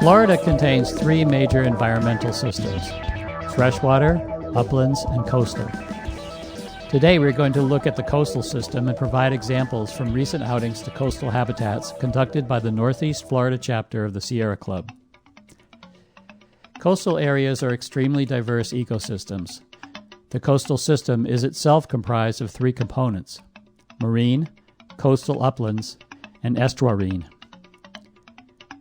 Florida contains three major environmental systems: freshwater, uplands, and coastal. Today we're going to look at the coastal system and provide examples from recent outings to coastal habitats conducted by the Northeast Florida chapter of the Sierra Club. Coastal areas are extremely diverse ecosystems. The coastal system is itself comprised of three components: marine, coastal uplands, and estuarine.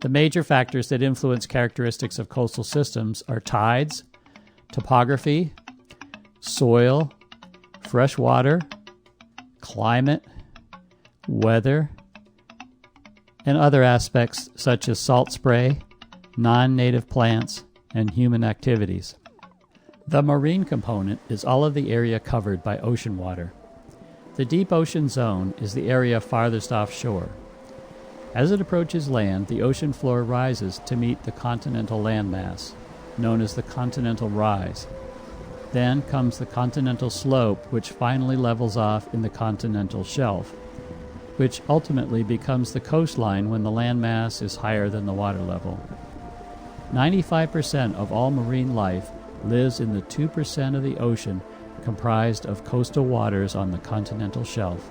The major factors that influence characteristics of coastal systems are tides, topography, soil, fresh water, climate, weather, and other aspects such as salt spray, non-native plants, and human activities. The marine component is all of the area covered by ocean water. The deep ocean zone is the area farthest offshore. As it approaches land, the ocean floor rises to meet the continental landmass, known as the continental rise. Then comes the continental slope, which finally levels off in the continental shelf, which ultimately becomes the coastline when the landmass is higher than the water level. 95% of all marine life lives in the 2% of the ocean comprised of coastal waters on the continental shelf.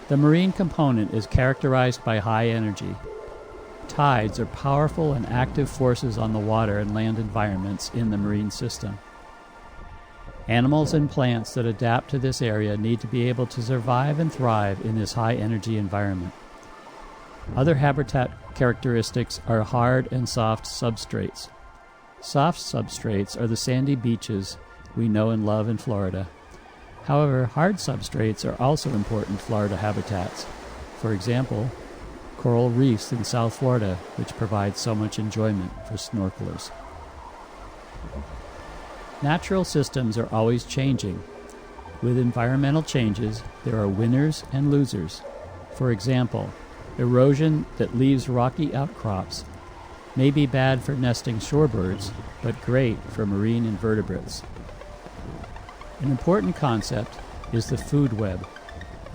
The marine component is characterized by high energy. Tides are powerful and active forces on the water and land environments in the marine system. Animals and plants that adapt to this area need to be able to survive and thrive in this high-energy environment. Other habitat characteristics are hard and soft substrates. Soft substrates are the sandy beaches we know and love in Florida. However, hard substrates are also important Florida habitats. For example, coral reefs in South Florida, which provide so much enjoyment for snorkelers. Natural systems are always changing. With environmental changes, there are winners and losers. For example, erosion that leaves rocky outcrops may be bad for nesting shorebirds, but great for marine invertebrates. An important concept is the food web.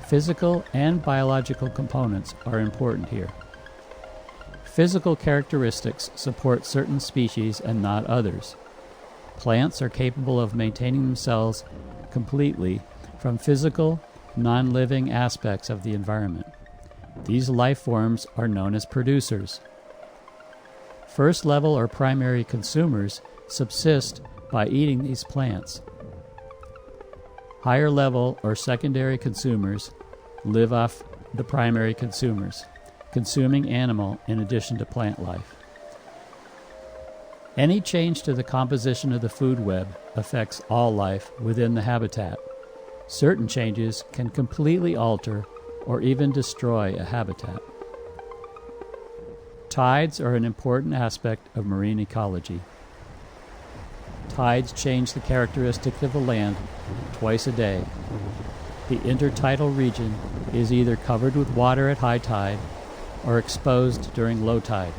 Physical and biological components are important here. Physical characteristics support certain species and not others. Plants are capable of maintaining themselves completely from physical, non-living aspects of the environment. These life forms are known as producers. First level or primary consumers subsist by eating these plants. Higher level or secondary consumers live off the primary consumers, consuming animal in addition to plant life. Any change to the composition of the food web affects all life within the habitat. Certain changes can completely alter or even destroy a habitat. Tides are an important aspect of marine ecology. Tides change the characteristics of the land twice a day. The intertidal region is either covered with water at high tide or exposed during low tide.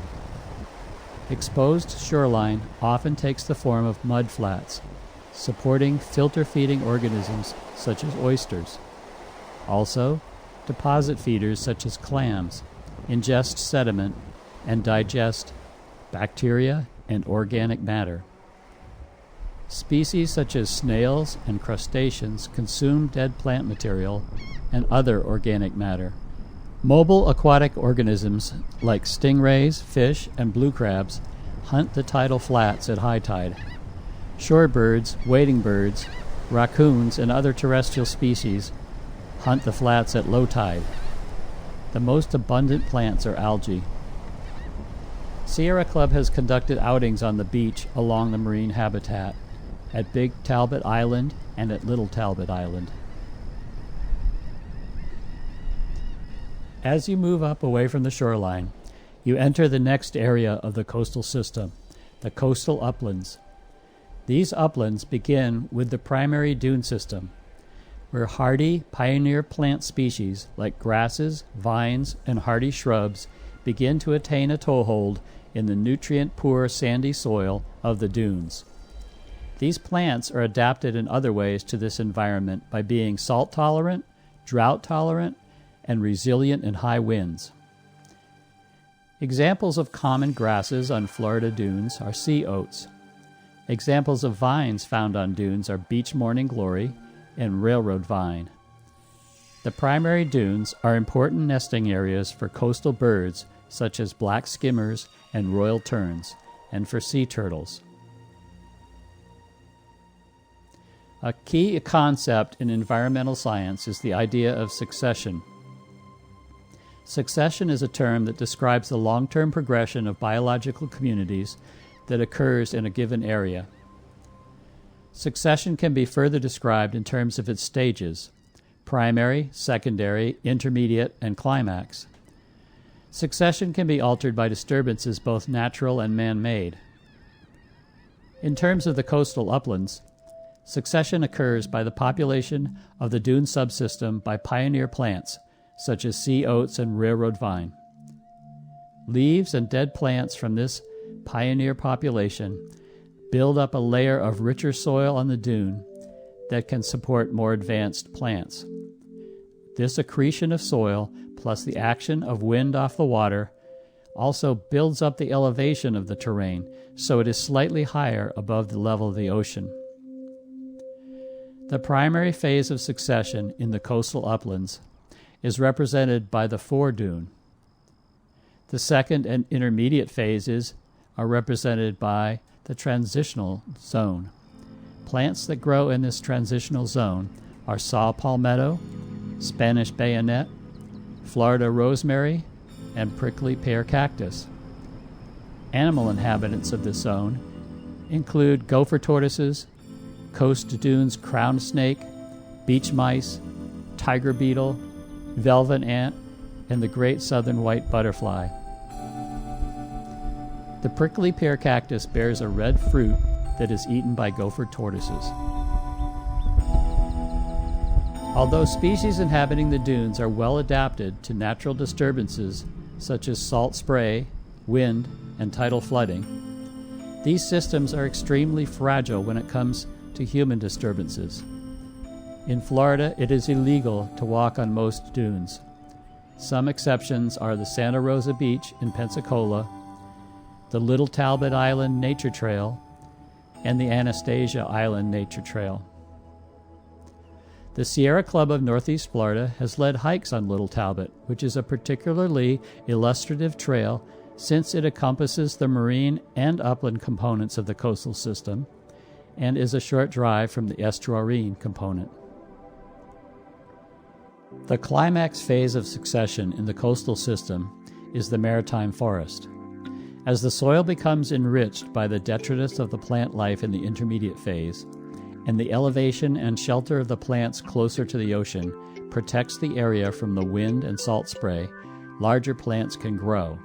Exposed shoreline often takes the form of mud flats, supporting filter-feeding organisms such as oysters. Also, deposit feeders such as clams ingest sediment and digest bacteria and organic matter. Species such as snails and crustaceans consume dead plant material and other organic matter. Mobile aquatic organisms like stingrays, fish, and blue crabs hunt the tidal flats at high tide. Shorebirds, wading birds, raccoons, and other terrestrial species hunt the flats at low tide. The most abundant plants are algae. Sierra Club has conducted outings on the beach along the marine habitat, at Big Talbot Island and at Little Talbot Island. As you move up away from the shoreline, you enter the next area of the coastal system, the coastal uplands. These uplands begin with the primary dune system, where hardy pioneer plant species like grasses, vines, and hardy shrubs begin to attain a toehold in the nutrient-poor sandy soil of the dunes. These plants are adapted in other ways to this environment by being salt-tolerant, drought-tolerant, and resilient in high winds. Examples of common grasses on Florida dunes are sea oats. Examples of vines found on dunes are beach morning glory and railroad vine. The primary dunes are important nesting areas for coastal birds such as black skimmers and royal terns, and for sea turtles. A key concept in environmental science is the idea of succession. Succession is a term that describes the long-term progression of biological communities that occurs in a given area. Succession can be further described in terms of its stages: primary, secondary, intermediate, and climax. Succession can be altered by disturbances both natural and man-made. In terms of the coastal uplands, succession occurs by the population of the dune subsystem by pioneer plants, such as sea oats and railroad vine. Leaves and dead plants from this pioneer population build up a layer of richer soil on the dune that can support more advanced plants. This accretion of soil, plus the action of wind off the water, also builds up the elevation of the terrain so it is slightly higher above the level of the ocean. The primary phase of succession in the coastal uplands is represented by the foredune. The second and intermediate phases are represented by the transitional zone. Plants that grow in this transitional zone are saw palmetto, Spanish bayonet, Florida rosemary, and prickly pear cactus. Animal inhabitants of this zone include gopher tortoises, coast dunes crowned snake, beach mice, tiger beetle, velvet ant, and the great southern white butterfly. The prickly pear cactus bears a red fruit that is eaten by gopher tortoises. Although species inhabiting the dunes are well adapted to natural disturbances such as salt spray, wind, and tidal flooding, these systems are extremely fragile when it comes to human disturbances. In Florida, it is illegal to walk on most dunes. Some exceptions are the Santa Rosa Beach in Pensacola, the Little Talbot Island Nature Trail, and the Anastasia Island Nature Trail. The Sierra Club of Northeast Florida has led hikes on Little Talbot, which is a particularly illustrative trail since it encompasses the marine and upland components of the coastal system and is a short drive from the estuarine component. The climax phase of succession in the coastal system is the maritime forest. As the soil becomes enriched by the detritus of the plant life in the intermediate phase, and the elevation and shelter of the plants closer to the ocean protects the area from the wind and salt spray, larger plants can grow.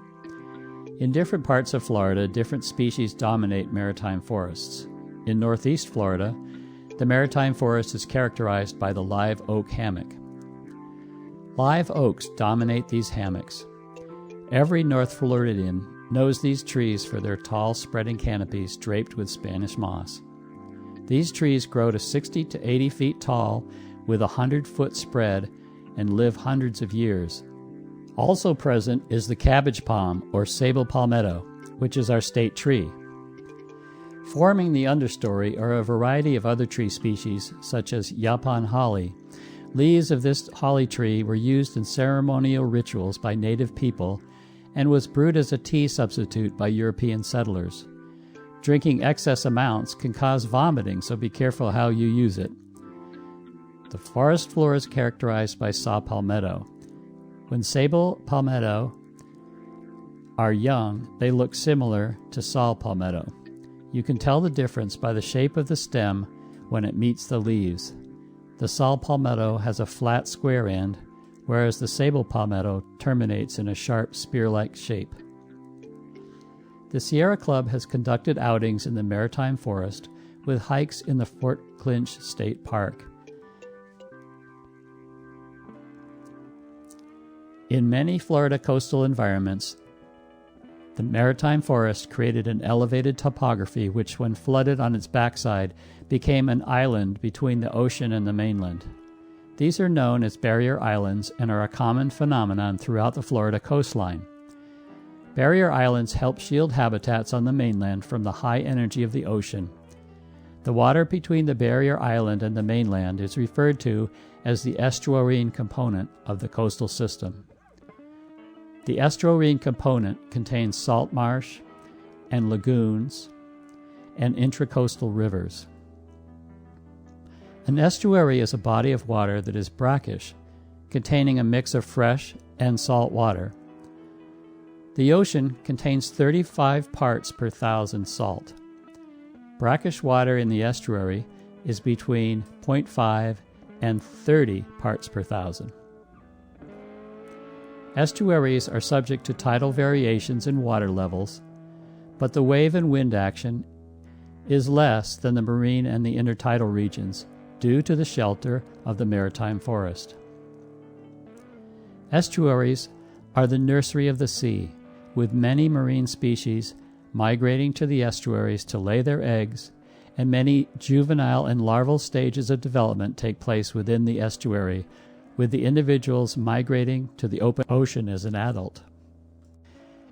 In different parts of Florida, different species dominate maritime forests. In northeast Florida, the maritime forest is characterized by the live oak hammock. Live oaks dominate these hammocks. Every North Floridian knows these trees for their tall, spreading canopies draped with Spanish moss. These trees grow to 60 to 80 feet tall with a 100-foot spread and live hundreds of years. Also present is the cabbage palm, or sable palmetto, which is our state tree. Forming the understory are a variety of other tree species, such as yaupon holly. Leaves of this holly tree were used in ceremonial rituals by native people and was brewed as a tea substitute by European settlers. Drinking excess amounts can cause vomiting, so be careful how you use it. The forest floor is characterized by saw palmetto. When sable palmetto are young, they look similar to saw palmetto. You can tell the difference by the shape of the stem when it meets the leaves. The saw palmetto has a flat square end, whereas the sable palmetto terminates in a sharp spear-like shape. The Sierra Club has conducted outings in the maritime forest with hikes in the Fort Clinch State Park. In many Florida coastal environments, the maritime forest created an elevated topography which, when flooded on its backside, became an island between the ocean and the mainland. These are known as barrier islands and are a common phenomenon throughout the Florida coastline. Barrier islands help shield habitats on the mainland from the high energy of the ocean. The water between the barrier island and the mainland is referred to as the estuarine component of the coastal system. The estuarine component contains salt marsh and lagoons and intracoastal rivers. An estuary is a body of water that is brackish, containing a mix of fresh and salt water. The ocean contains 35 parts per thousand salt. Brackish water in the estuary is between 0.5 and 30 parts per thousand. Estuaries are subject to tidal variations in water levels, but the wave and wind action is less than the marine and the intertidal regions due to the shelter of the maritime forest. Estuaries are the nursery of the sea, with many marine species migrating to the estuaries to lay their eggs, and many juvenile and larval stages of development take place within the estuary, with the individuals migrating to the open ocean as an adult.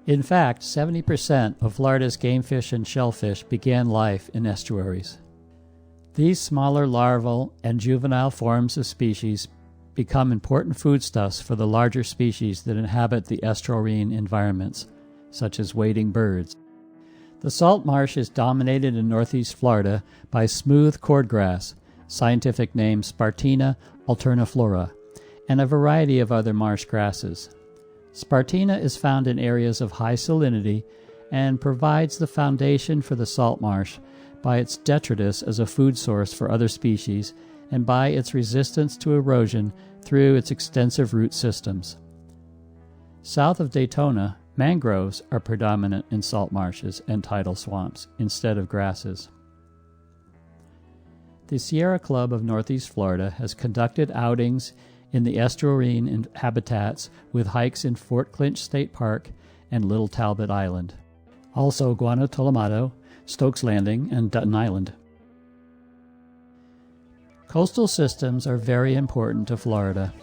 In fact, 70% of Florida's game fish and shellfish began life in estuaries. These smaller larval and juvenile forms of species become important foodstuffs for the larger species that inhabit the estuarine environments, such as wading birds. The salt marsh is dominated in northeast Florida by smooth cordgrass, scientific name Spartina alterniflora, and a variety of other marsh grasses. Spartina is found in areas of high salinity and provides the foundation for the salt marsh by its detritus as a food source for other species and by its resistance to erosion through its extensive root systems. South of Daytona, mangroves are predominant in salt marshes and tidal swamps instead of grasses. The Sierra Club of Northeast Florida has conducted outings in the estuarine habitats with hikes in Fort Clinch State Park and Little Talbot Island, also Guantanamo, Stokes Landing, and Dutton Island. Coastal systems are very important to Florida.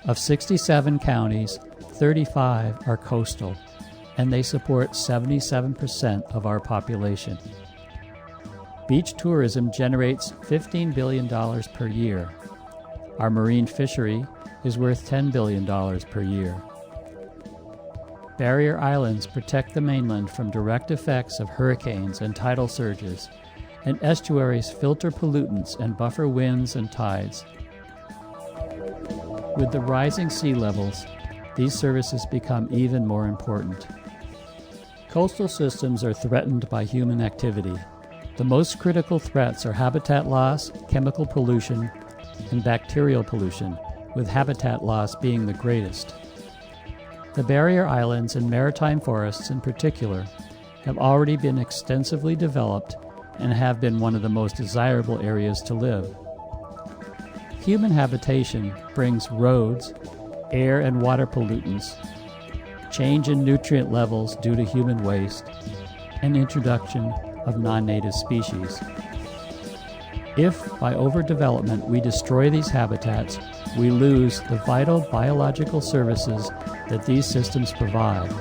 Of 67 counties, 35 are coastal, and they support 77% of our population. Beach tourism generates $15 billion per year. Our marine fishery is worth $10 billion per year. Barrier islands protect the mainland from direct effects of hurricanes and tidal surges, and estuaries filter pollutants and buffer winds and tides. With the rising sea levels, these services become even more important. Coastal systems are threatened by human activity. The most critical threats are habitat loss, chemical pollution, and bacterial pollution, with habitat loss being the greatest. The barrier islands and maritime forests in particular have already been extensively developed and have been one of the most desirable areas to live. Human habitation brings roads, air and water pollutants, change in nutrient levels due to human waste, and introduction of non-native species. If, by overdevelopment, we destroy these habitats, we lose the vital biological services that these systems provide: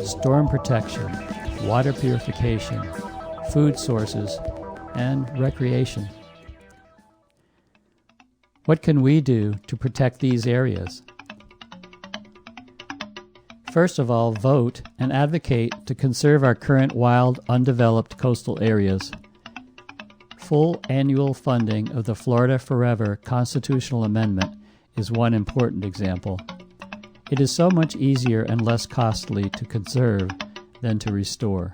storm protection, water purification, food sources, and recreation. What can we do to protect these areas? First of all, vote and advocate to conserve our current wild, undeveloped coastal areas. Full annual funding of the Florida Forever constitutional amendment is one important example. It is so much easier and less costly to conserve than to restore.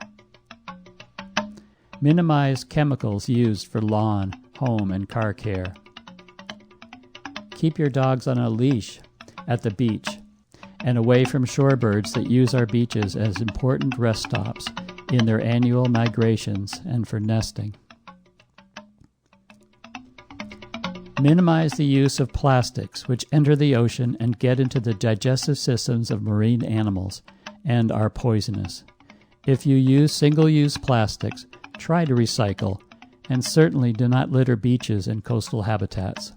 Minimize chemicals used for lawn, home, and car care. Keep your dogs on a leash at the beach and away from shorebirds that use our beaches as important rest stops in their annual migrations and for nesting. Minimize the use of plastics which enter the ocean and get into the digestive systems of marine animals and are poisonous. If you use single-use plastics, try to recycle, and certainly do not litter beaches and coastal habitats.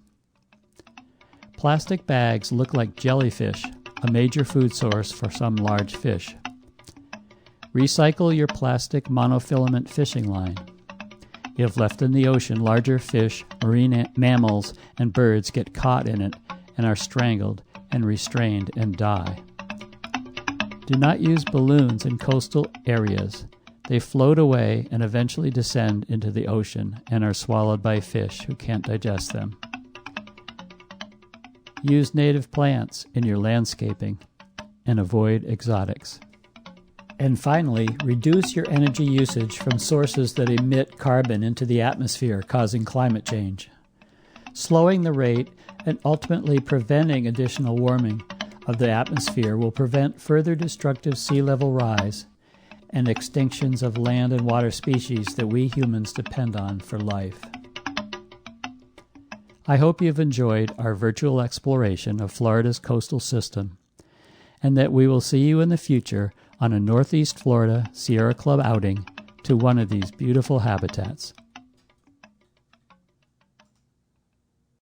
Plastic bags look like jellyfish, a major food source for some large fish. Recycle your plastic monofilament fishing line. If left in the ocean, larger fish, marine mammals, and birds get caught in it and are strangled and restrained and die. Do not use balloons in coastal areas. They float away and eventually descend into the ocean and are swallowed by fish who can't digest them. Use native plants in your landscaping and avoid exotics. And finally, reduce your energy usage from sources that emit carbon into the atmosphere, causing climate change. Slowing the rate and ultimately preventing additional warming of the atmosphere will prevent further destructive sea level rise and extinctions of land and water species that we humans depend on for life. I hope you've enjoyed our virtual exploration of Florida's coastal system, and that we will see you in the future on a Northeast Florida Sierra Club outing to one of these beautiful habitats.